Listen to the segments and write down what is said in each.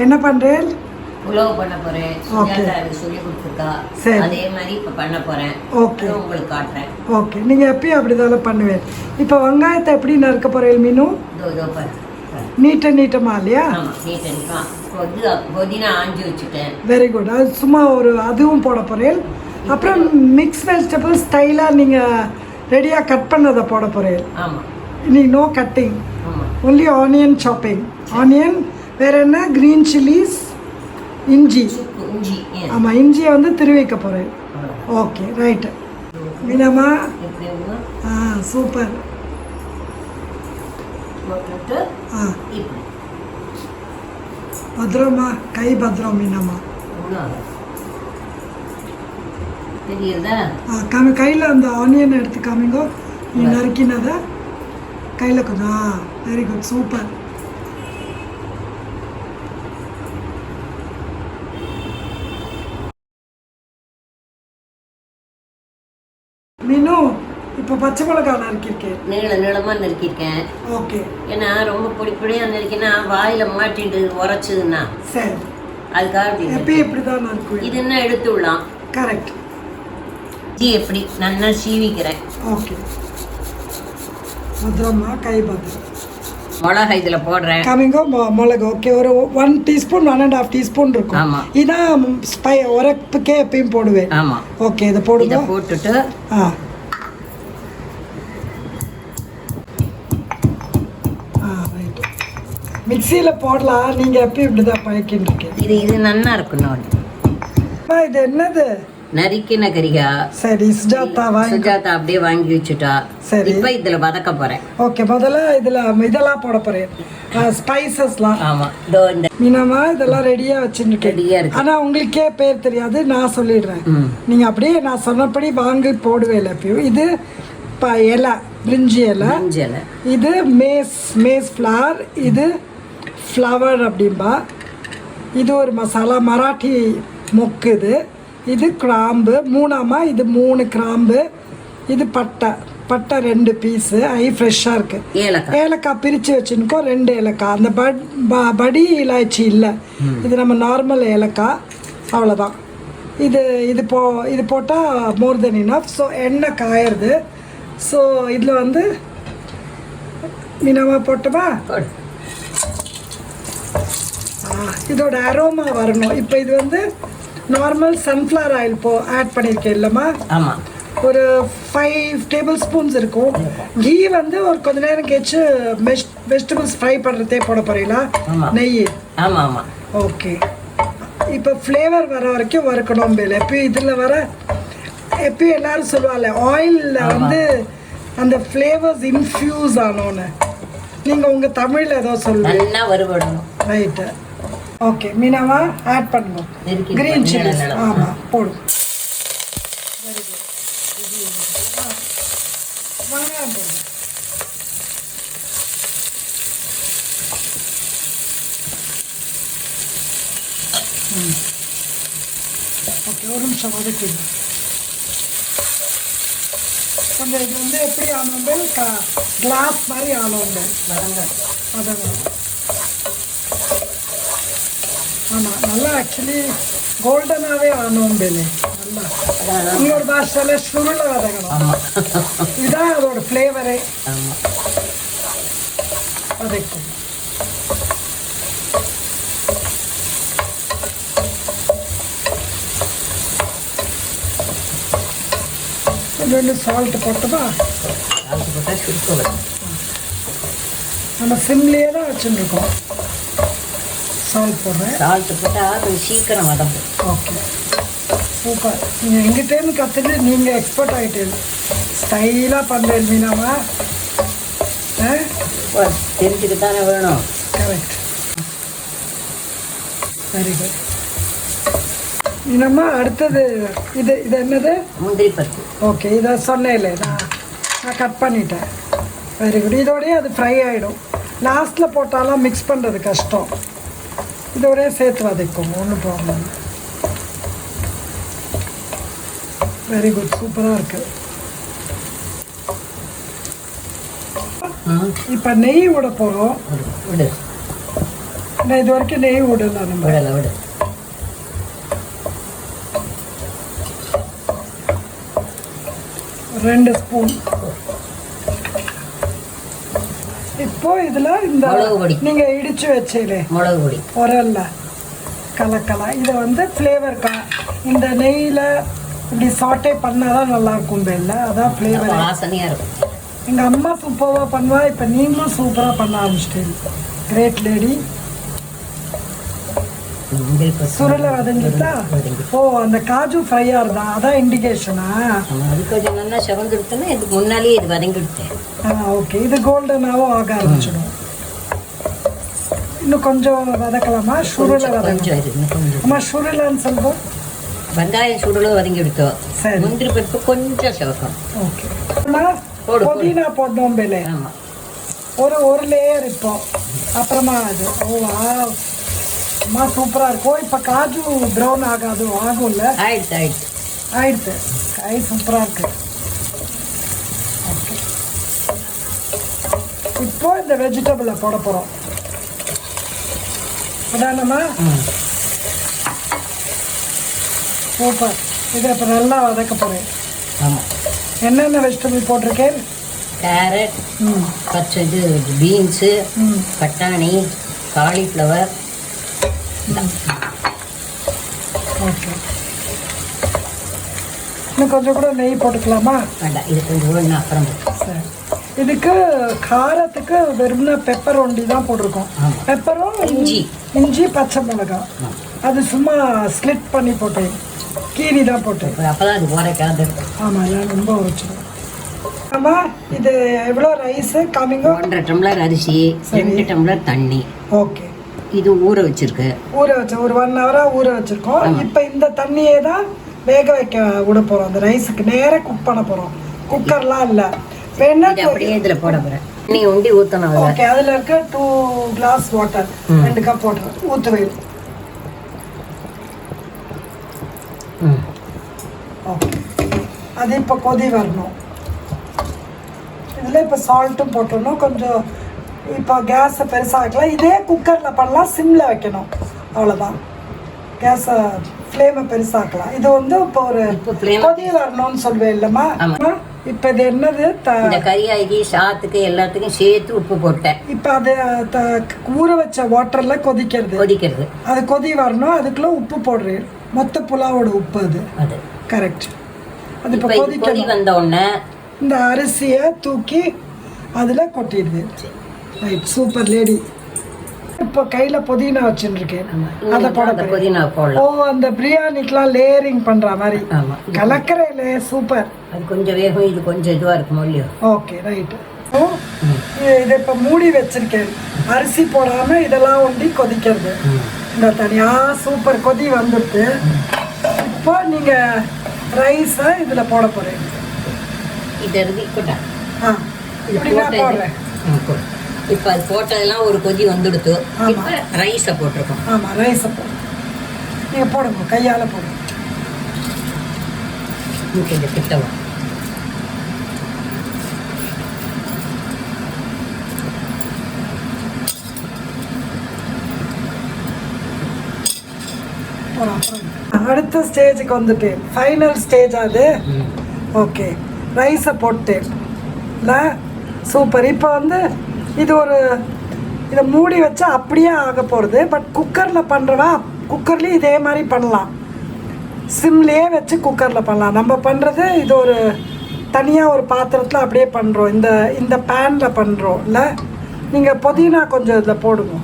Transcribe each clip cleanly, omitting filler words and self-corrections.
என்ன பண்றேன்? புலாவ் பண்ண போறேன். சுஜாதா எனக்கு சொல்லி கொடுத்துருக்கா. அதே மாதிரி இப்போ பண்ண போறேன். ஓகே, உங்களுக்கு காட்டுறேன். ஓகே, நீங்க எப்பயும் அப்படிதானே பண்ணுவேன். இப்போ வெங்காயத்தை எப்படி நறுக்க போறேன் மீனு? நீட்டமா இல்லையா? நீட்டா புதினா ஆஞ்சி வச்சுட்டேன். Very good. அது சும்மா ஒரு அதுவும் போட போறேன். அப்புறம் மிக்ஸ் வெஜிடபிள்ஸ் ஸ்டைலாக நீங்கள் ரெடியாக கட் பண்ணதை போட போகிறேன். ஆமாம், நீ no cutting, only onion chopping. Onion வேறு என்ன? க்ரீன் சில்லிஸ், இஞ்சி. ஆமாம், இஞ்சியை வந்து திருவிக்க போகிறேன். Okay, right. மீனம்மா, சூப்பர். பத்திரமா, கை பத்திரம் மீனம்மா. கையில் அந்த ஆனியன் எடுத்து காமிங்கோ. நீ நறுக்கினதை கையில் கொஞ்சம். Very good, super. மீனு, இப்போ பச்சை மிளகாய் நறுக்கியிருக்கேன். நீளமாக நறுக்கியிருக்கேன். ஓகே. ஏன்னா ரொம்ப பொடியாக நறுக்கினா வாயில் மாட்டிட்டு உரைச்சதுன்னா சரி, அதுக்காக எப்பயும் இப்படி தான் நறுக்குவேன். இது என்ன எடுத்து விடலாம். கரெக்ட். ஜி எப்படி நல்லா சீவிக்கிறேன். ஓகே, பத்திரமா, கை பத்திரம். மிளகா இதில் போடுறேன். காமிங்கோ. மிளகு ஓகே, ஒரு 1 டீஸ்பூன் 1.5 டீஸ்பூன் இருக்கும். ஆமாம், இதான் உரப்புக்கே எப்பயும் போடுவேன். ஆமாம், ஓகே, இதை போடுங்க. போட்டுட்டு ரைட். மிக்சியில் போடலாம். நீங்கள் எப்பயும் இப்படி தான் பழக்கின்னு இருக்கீங்க. இது நல்லா இருக்கணும். இது என்னது? நறுக்கின கறிகா. சரி, சுஜாதா அப்படியே வாங்கி வச்சுட்டா. சரி, இப்போ இதில் வதக்க போகிறேன். ஓகே, முதல்ல இதெல்லாம் போட போகிறேன், ஸ்பைசஸ்லாம். ஆமாம், மீனம்மா இதெல்லாம் ரெடியாக வச்சுருக்கேன். ரெடியாக இருக்கு. ஆனால் உங்களுக்கே பேர் தெரியாது, நான் சொல்லிடுறேன். நீங்கள் அப்படியே நான் சொன்னபடி வாங்கி போடுவேன் எப்பயும். இது இலை, பிரிஞ்சி இலை. இது மேஸ் ஃப்ளவர். இது ஃப்ளவர் அப்படின்பா. இது ஒரு மசாலா, மராட்டி மொக்கு. இது கிராம்பு. மூணாமா, இது 3 கிராம்பு. இது பட்டை 2 பீஸு. ஃப்ரெஷ்ஷாக இருக்குது. ஏலக்காய் பிரித்து வச்சுருக்கோம், 2 ஏலக்காய். அந்த படி இலாய்ச்சி இல்லை, இது நம்ம நார்மல் ஏலக்காய். அவ்வளோதான். இது போட்டால் மோர் தென் இனஃப். ஸோ எண்ணெய் காயிறது. ஸோ இதில் வந்து மீனமாக போட்டோமா? இதோட அரோமா வரணும். இப்போ இது வந்து நார்மல் சன்ஃப்ளவர் ஆயில் ஆட் பண்ணியிருக்கேன் இல்லைம்மா? ஆமாம், ஒரு 5 டேபிள் ஸ்பூன்ஸ் இருக்கும். கீ வந்து ஒரு கொஞ்ச நேரம் கழிச்சு வெஜிடபிள்ஸ் ஃப்ரை பண்ணுறதே போட போகிறீங்களா? நெய். ஆமாம் ஆமாம். ஓகே, இப்போ ஃப்ளேவர் வர வரைக்கும் வறுக்கணும். எப்பயும் இதில் எப்பயும் எல்லோரும் சொல்லுவாங்க ஆயிலில் வந்து அந்த ஃப்ளேவர்ஸ் இன்ஃப்யூஸ் ஆனோன்னு. நீங்கள் உங்கள் தமிழில் ஏதோ சொல்லுங்கள். ரைட்டு. ஓகே, மீனவா ஆட் பண்ணுவோம். Green chillies. ஆமாம், போடும். Very good. வெங்காயம் போடும். ஓகே, ஒரு நிமிஷம் வதக்கிடுங்க. கொஞ்சம் இது வந்து எப்படி ஆனோம், கிளாஸ் மாதிரி ஆனோம். அதான். ஆமாம், நல்லா ஆக்சுவலி கோல்டனாகவே ஆனோம். நல்லா இன்னொரு பாஷையில் சுருள வதங்கணும். இதுதான் அதோட ஃப்ளேவரே. வதக்கும். கொஞ்சம் சால்ட்டு போட்டோமா? நம்ம சிம்லேயே தான் வச்சுருக்கோம். சால்ட் போடுறேன். சால்ட் போட்டால் கொஞ்சம் சீக்கிரம் வதங்கும். Okay, super. நீங்கள் எங்கிட்டேருந்து கற்றுட்டு நீங்கள் எக்ஸ்பர்ட் ஆகிட்டீங்க. ஸ்டைலாக பண்ணுறேன் மீனாமா. தெரிஞ்சுக்கு தானே வேணும். கரெக்ட். Very good. மீனாமா, அடுத்தது இது என்னது? முந்திரி பருப்பு. ஓகே, இதை சொன்னேன்ல, நான் கட் பண்ணிட்டேன். Very good. இதோடய அது ஃப்ரை ஆகிடும். லாஸ்ட்டில் போட்டாலும் மிக்ஸ் பண்ணுறது கஷ்டம். இதோடய சேர்த்து வதக்கும், ஒன்றும் ப்ராப்ளம். வெரி குட், சூப்பராக இருக்குது. இப்போ நெய் விட போகிறோம். நான் இது வரைக்கும் நெய் விடலாம் நம்ம. விடு 2 ஸ்பூன். இப்போ இதுல இந்த நீங்க இடிச்சு வச்சீங்களே மிளகு பொடி உரல்ல கலக்கலாம். இதை வந்து ஃப்ளேவருக்கா இந்த நெய்யில் இப்படி சாட்டே பண்ணாதான் நல்லா இருக்கும் பெல்ல. அதான் ஃப்ளேவர் வாசனையாக இருக்கும். எங்கள் அம்மா சூப்பராக பண்ணுவா. இப்போ நீங்களும் சூப்பராக பண்ண ஆரம்பிச்சிட்டீங்க. Great lady. சுருளை வதங்கிட்டா ஓ அந்த காஜு ஃப்ரை ஆகுதா? அதான் இண்டிகேஷனா? அது கொஞ்சம் நல்லா செவந்துடுத்துன்னா இதுக்கு முன்னாலேயே இது வதங்கிடுத்தேன். ஓகே. இது கோல்டனாகவும் ஆக ஆரம்பிச்சிடும். இன்னும் கொஞ்சம் வதக்கலாமா? சுருளை வதங்க. அம்மா சுருளைன்னு சொல்லுவோம். வெங்காயம் சுருளை வதங்கி எடுத்தோம். சரி. முந்திரி பருப்பு கொஞ்சம் செவக்கும். ஓகே. புதினா போட்டோம் பேலே. ஆமாம். ஒரு லேயர் இப்போ அப்புறமா அது. ஓ அம்மா சூப்பராக இருக்கும். இப்போ காஜு ப்ரௌன் ஆகாது? ஆகும்ல. ஆயிடுச்சு. காய் சூப்பராக இருக்கு. ஓகே. இப்போ இந்த வெஜிடபிளை போட போகிறோம். அதானம்மா? சூப்பர். இதை இப்போ நல்லா வதக்க போகிறேன். ஆமாம். என்னென்ன வெஜிடபிள் போட்டிருக்கேன்? கேரட், பச்சை இது பீன்ஸு, பட்டாணி, காலிஃப்ளவர். ஓகே. இன்னும் கொஞ்சம் கூட நெய் போட்டுக்கலாமா? வேண்டாம், இது கொஞ்சம் ஒன்று அப்புறம். சரி. இதுக்கு காரத்துக்கு வெறும்னா பெப்பர் ஒண்டி தான் போட்டிருக்கோம். பெப்பரும் இஞ்சி பச்சை மிளகாய் அது சும்மா ஸ்லிட் பண்ணி போட்டேன். கீரி தான் போட்டேன். அப்போதான் அது உரைக்காது. ஆமாம், எல்லாம் ரொம்ப உரைச்சிடும். ஆமாம். இது எவ்வளோ ரைஸு காமிங்க? 1.5 டம்ளர் அரிசி, 2 டம்ளர் தண்ணி. ஓகே. இது ஊற வச்சிருக்கு. ஊற வச்ச ஒரு 1 ஹவராக ஊற வச்சுருக்கோம். இப்போ இந்த தண்ணியே தான் வேக வைக்க விட போகிறோம். அந்த ரைஸுக்கு நேராக குக் பண்ண போகிறோம். குக்கர்லாம் இல்லை. வேணா அப்படியே இதில் போட போகிறேன். நீ உண்டி ஊற்றணும். ஓகே. அதில் இருக்க 2 கிளாஸ் வாட்டர் 2 கப் வாட்டர் ஊற்றுவேன். ஓகே. அது இப்போ கொதி வரணும். இதில் இப்போ சால்ட்டும் போட்டுடணும். கொஞ்சம் இப்போ கேஸை பெருசாகலாம். இதே குக்கரில் பண்ணலாம். சிம்மில் வைக்கணும். அவ்வளோதான். கேஸை ஃப்ளேமை பெருசாக்கலாம். இது வந்து இப்போ ஒரு கொதி வரணும்னு சொல்லுவேன் இல்லைம்மா? இப்போ இது என்னது? இந்த கறியாகி சாத்துக்கு எல்லாத்துக்கும் சேர்த்து உப்பு போட்டேன். இப்போ அது ஊற வச்ச வாட்டரில் கொதிக்கிறது. அது கொதி வரணும். அதுக்குள்ளே உப்பு போடுறேன். மொத்த புலாவோட உப்பு அது கரெக்ட். அது இப்போ கொதி வந்த உடனே இந்த அரிசியை தூக்கி அதில் கொட்டிடுது. ரைட். Super lady. இப்போ கையில் புதினா வச்சுருக்கேன். அதை போட. ஓ அந்த பிரியாணிக்கெலாம் லேயரிங் பண்ணுற மாதிரி கலக்கறையில். சூப்பர். அது கொஞ்சம் வேகும். இது கொஞ்சம் இதுவாக இருக்கும் இல்லையோ? Okay right. இதை இப்போ மூடி வச்சிருக்கேன். அரிசி போடாமல் இதெல்லாம் ஒண்டி கொதிக்கிறது. இந்த தனியாக சூப்பர் கொதி வந்துட்டு இப்போ நீங்கள் ரைஸை இதில் போட போகிறேன். இதை இருக்கட்டா? இப்படி நான் போடுறேன். இப்போ அது போட்டதெல்லாம் ஒரு கொதி வந்துடுத்து. இப்போ ரைஸை போட்டிருக்கோம். ஆமாம், ரைஸை நீங்கள் போடுங்க. கையால் போடுங்க. கொஞ்சம் கிட்டவா. அடுத்த ஸ்டேஜுக்கு வந்துட்டேன். ஃபைனல் ஸ்டேஜ் அது. ஓகே. ரைஸை போட்டேன் இல்லை? சூப்பர். இப்போ வந்து இது இதை மூடி வச்சா அப்படியே ஆக போகிறது. பட் குக்கரில் பண்ணுறவா குக்கர்லேயும் இதே மாதிரி பண்ணலாம். சிம்லேயே வச்சு குக்கரில் பண்ணலாம். நம்ம பண்ணுறது இது ஒரு தனியாக ஒரு பாத்திரத்தில் அப்படியே பண்ணுறோம். இந்த பேனில் பண்ணுறோம் இல்லை? நீங்கள் புதினா கொஞ்சம் இதில் போடுங்க.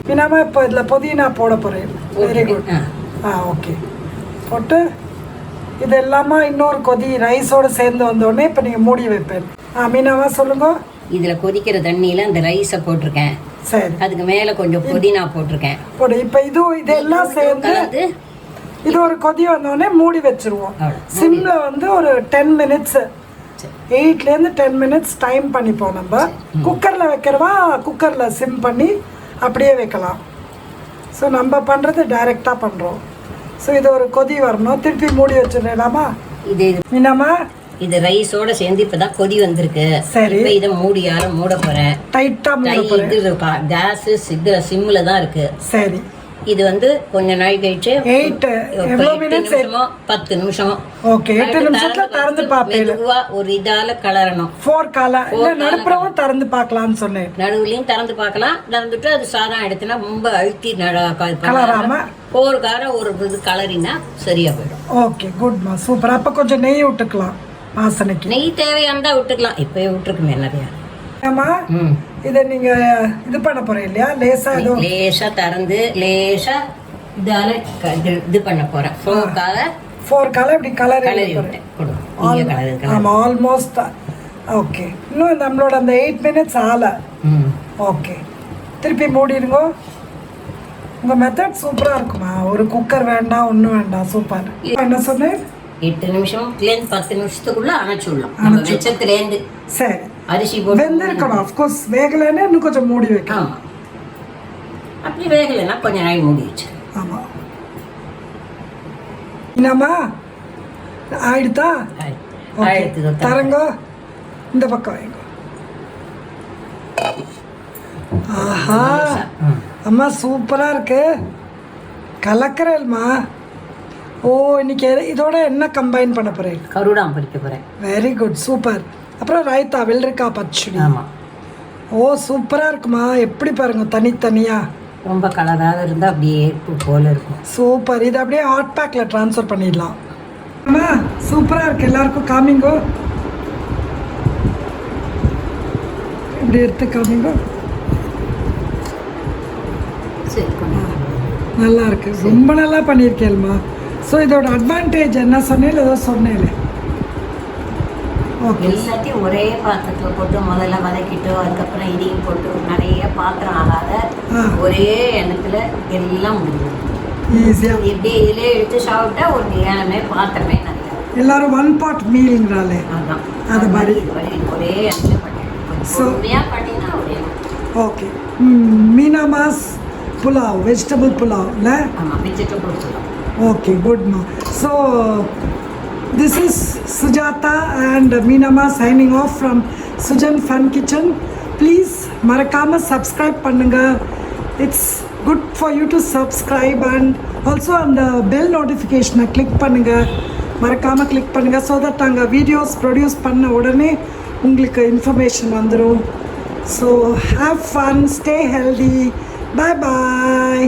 பின்னாம இப்போ இதில் புதினா போட போகிறேன். Very good. ஓகே. போட்டு இது எல்லாமே இன்னொரு கொதி ரைஸோடு சேர்ந்து வந்தோடனே இப்போ நீங்கள் மூடி வைப்பேன். மீனாவா சொல்லுங்க. இதில் கொதிக்கிற தண்ணியில் அந்த ரைஸை போட்டிருக்கேன். சரி. அதுக்கு மேலே கொஞ்சம் புதினா போட்டிருக்கேன். போடு. இப்போ இதெல்லாம் சேர்ந்து இது ஒரு கொதி வந்தோடனே மூடி வச்சுருவோம். சிம்மில் வந்து ஒரு 10 மினிட்ஸ் 8லேருந்து 10 மினிட்ஸ் டைம் பண்ணிப்போம். நம்ம குக்கரில் வைக்கிறவா குக்கரில் சிம் பண்ணி அப்படியே வைக்கலாம். ஸோ நம்ம பண்ணுறது டைரெக்டாக பண்ணுறோம். ஸோ இது ஒரு கொதி வரணும். திருப்பி மூடி வச்சுடலாமா? இது மீனாமா இது ரைஸோட சேர்ந்து இப்பதான் கொதி வந்திருக்கு. சரி. இப்போ இதை மூட போறேன். டைட்டா மூட போறேன். கேஸ் சிம்ல தான் இருக்கு. சரி. இது வந்து கொஞ்ச நாள் கழிச்சு 10 நிமிஷம். ஓகே, 8 நிமிஷத்துல திறந்து பாப்பேன். மெதுவா ஒரு இதால கலரணும். ஃபோர்க்கால இல்ல நடுப்புறவும் திறந்து பார்க்கலாம்னு சொன்னேன். நடுவுலயும் திறந்து பார்க்கலாம். திறந்துட்டு அது சாதம் எடுத்துனா ரொம்ப அழுத்தி கலராம போர்க்கார ஒரு இது கலரினா சரியா போயிடும். ஓகே, குட்மா, சூப்பர். அப்ப கொஞ்சம் நெய் விட்டுக்கலாம் வாசனைக்கு. நெய் தேவையானதா விட்டுக்கலாம். இப்பவே விட்டுருக்குமே நிறைய. ஆமா, இத நீங்க இது பண்ண போறீங்க இல்லையா? லேசா திறந்து லேசா இதால இது பண்ண போறேன். ஃபோர்க்கால இப்படி கலரி விட்டேன். ஆமா, ஆல்மோஸ்ட். ஓகே, இன்னும் நம்மளோட அந்த 8 மினிட்ஸ் ஆல. ஓகே, திருப்பி மூடிடுங்க. உங்க மெத்தட் சூப்பரா இருக்குமா? ஒரு குக்கர் வேண்டாம், ஒன்றும் வேண்டாம். சூப்பர். என்ன சொன்னேன்? 8 நிமிஷம் 10 நிமிஷத்துக்குள்ள அணைச்சுடலாம். வெச்சத்துலேருந்து சரி. அரிசி போட்டு வெந்திருக்கணும். ஆஃப்கோர்ஸ் வேகலைன்னா இன்னும் கொஞ்சம் மூடி வைக்கலாம். அப்படி வேகலைன்னா கொஞ்சம் நாள் மூடி வச்சு. ஆமா. என்னம்மா ஆயிடுதா? தரங்கோ, இந்த பக்கம் வைங்க. ஆஹா, அம்மா சூப்பரா இருக்கு. கலக்கிறேல்மா. ஓ, இன்னைக்கு இதோட என்ன கம்பைன் பண்ண போறேன்? கருடாம் பறிக்க போறேன். Very good, super. அப்புறம் ரைத்தா, வெள்ளரிக்காய் பச்சடி. ஆமா. ஓ, சூப்பரா இருக்குமா. எப்படி பாருங்க, தனித்தனியா ரொம்ப கலராக இருந்தால் அப்படியே போல இருக்கும். சூப்பர். இது அப்படியே ஹாட் பேக்ல ட்ரான்ஸ்ஃபர் பண்ணிடலாம். அம்மா சூப்பரா இருக்கு. எல்லாருக்கும் காமிங்கோ. இப்படி எடுத்து காமிங்கோ. நல்லா இருக்கு, ரொம்ப நல்லா பண்ணியிருக்கேன்மா. ஸோ இதோட அட்வான்டேஜ் என்ன சொன்னேன்? ஏதோ சொன்னேன். ஓகே, எல்லாத்தையும் ஒரே பாத்திரத்தில் போட்டு முதல்ல வதக்கிட்டு அதுக்கப்புறம் இதையும் போட்டு நிறைய பாத்திரம் ஆகாத ஒரே எண்ணத்துல எல்லாம் முடியும். ஈஸியாக எப்படி இதிலே எடுத்து சாப்பிட்டா ஒரு ஏனமே பாத்திரமே நிறைய. எல்லாரும் 1 pot மீல்ங்கிறாலே அதான் அது மாதிரி ஒரே எண்ணத்தில் பண்ணினா ஒரே. ஓகே, மீனாமாஸ் புலாவ், வெஜிடபிள் புலாவ் இல்லை? ஆமாம், vegetable pulao. Okay, good ma. So this is Sujata and Meenama signing off from Sujan Fun Kitchen. Please marakama subscribe pannunga. It's good for you to subscribe and also on the bell notification click pannunga. Marakama click pannunga so that anga videos produce panna udane ungalku information vandrum. So have fun, stay healthy. Bye bye.